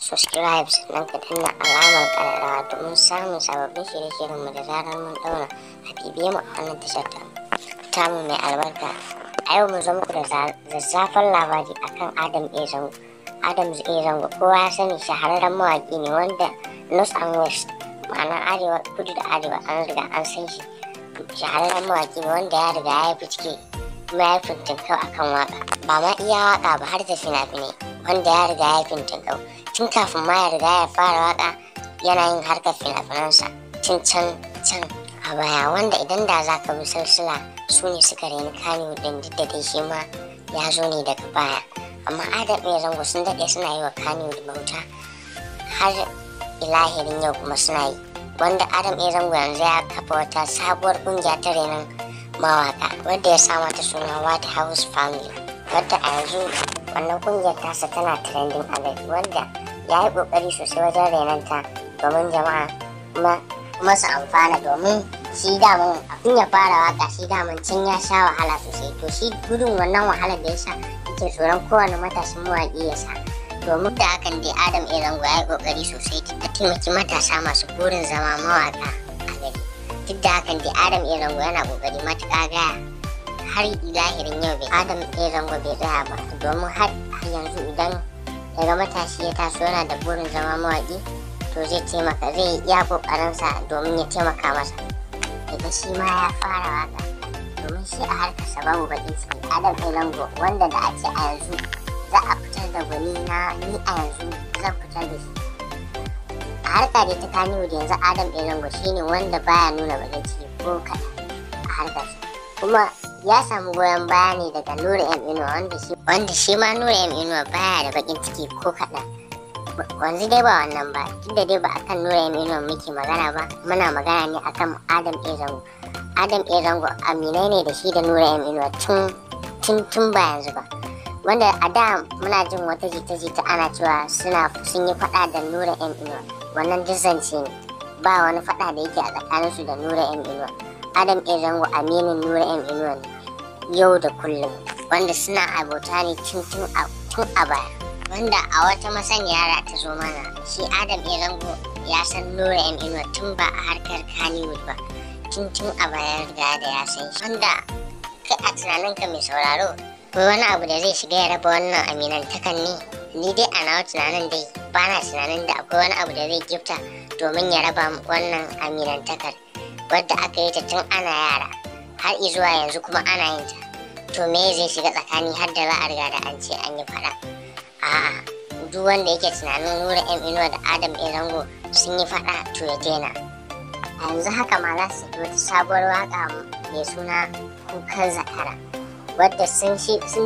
subscribe sannan ka danna alamar ƙararrawa domin samun sababbin shirye-shiryenmu da zarar mun ɗaura. A bibiye mu a wannan tashar tamu mai albarka. A yau mun zo muku da zazzafan labari akan Adam A Zango. Adam A Zango kowa ya sani shahararren mawaƙi ne wanda North and West, ma'ana arewa, kudu da arewa, an riga an san shi. Shahararren mawaƙi ne wanda ya riga ya fice kuma ya fintinkau akan waƙa, ba ma iya waƙa ba har da fina-finai, wanda ya riga ya fintinkau tun kafin ma ya riga ya fara waƙa. Yana yin harkar fina-finansa tun can a baya, wanda idan da za ka bi silsila su ne suka reni Kannywood ɗin, duk da dai shi ma ya zo ne daga baya. Amma Adam A Zango sun daɗe suna yi wa Kannywood bauta har ilahirin yau kuma suna yi, wanda Adam A Zango yanzu ya kafa wata sabuwar ƙungiya ta renon mawaka wadda ya sa mata suna White House Family, wadda a yanzu wannan ƙungiyar tasa tana trending a gari, wanda ya yi ƙoƙari sosai wajen renonta domin jama'a kuma su amfana, domin shi daman abin ya fara waka shi daman can ya sha wahala sosai, to shi gudun wannan wahalar da ya sha yake tsoron kowane matashin mawaƙi ya sa. Domin da hakan dai Adam A Zango ya yi ƙoƙari sosai ta taimaki matasa masu burin zama mawaƙa a gari. Duk da hakan dai Adam A Zango yana ƙoƙari matuƙa gaya, har lahirin yau Adam A Zango bai tsaya ba, domin har yanzu idan daga matashi ya taso yana da burin zama mawaƙi, to zai taimaka, zai iya ƙoƙarinsa domin ya taimaka masa. Daga shi ma ya fara waƙa, domin shi a harkarsa babu baƙin ciki. Adam A Zango wanda da a ce a yanzu za a fitar da gwani na ni a yanzu zan fitar da shi. A harka dai ta Kannywood yanzu Adam A Zango shine wanda baya nuna baƙin ciki ko kaɗan a harkarsa, kuma ya samu goyon baya ne daga Nura M Inuwa, wanda shi ma Nura M Inuwa baya da baƙin ciki ko kaɗan. Wanzu dai ba wannan ba, duk da dai ba akan Nura M Inuwa muke magana ba, muna magana ne akan Adam A Zango. Adam A Zango aminai ne da shi da Nura M Inuwa tun ba yanzu ba, wanda a da muna jin wata jita-jita ana cewa sun yi faɗa da Nura M Inuwa. Wannan duk zance ne, ba wani faɗa da yake a tsakaninsu da Nura M Inuwa. Adam A Zango aminin Nura M Inuwa ne yau da kullum, wanda suna abota ne tun a baya. Wanda a wata masaniya da ta zo mana, shi Adam A Zango ya san Nura M Inuwa tun ba a harkar Kannywood ba, tun a baya riga da ya san shi. Wanda kai a tunaninka mai sauraro, ko wani abu da zai shiga ya raba wannan aminantakan ne? Ni dai a nawa tunanin dai ba na tunanin da akwai wani abu da zai gifta domin ya raba wannan aminantakar, wadda aka yi ta tun ana yara har izuwa yanzu kuma ana yin ta. To me zai shiga tsakani har da za a riga da an ce an yi faɗa? A'a, duk wanda yake tunanin Nura M Inuwa da Adam A Zango sun yi faɗa to ya daina. A yanzu haka ma za su yi wata sabuwar waƙa mai suna Kukan Zakara, wadda sun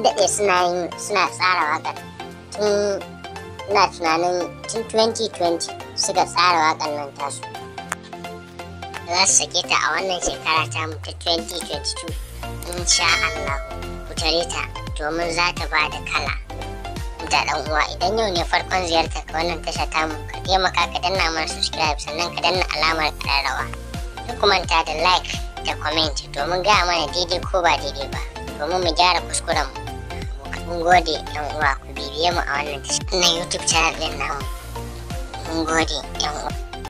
daɗe suna tsara waƙar tun, ina tunanin tun 2020 suka tsara waƙar nan tasu. Za su sake ta a wannan shekara ta mu ta 2022 insha Allah. Ku tare ta domin za ta ba da kala. Da ɗan uwa, idan yau ne farkon ziyartar ka wannan tasha tamu, ka taimaka ka danna mana subscribe sannan ka danna alamar ƙararrawa. Duk ku manta da like da comment domin gaya mana daidai ko ba daidai ba, domin mu gyara kuskuren mu. Mun gode yan uwa, ku bibiye mu a wannan tasha na YouTube channel ɗin namu. Mun gode yan uwa.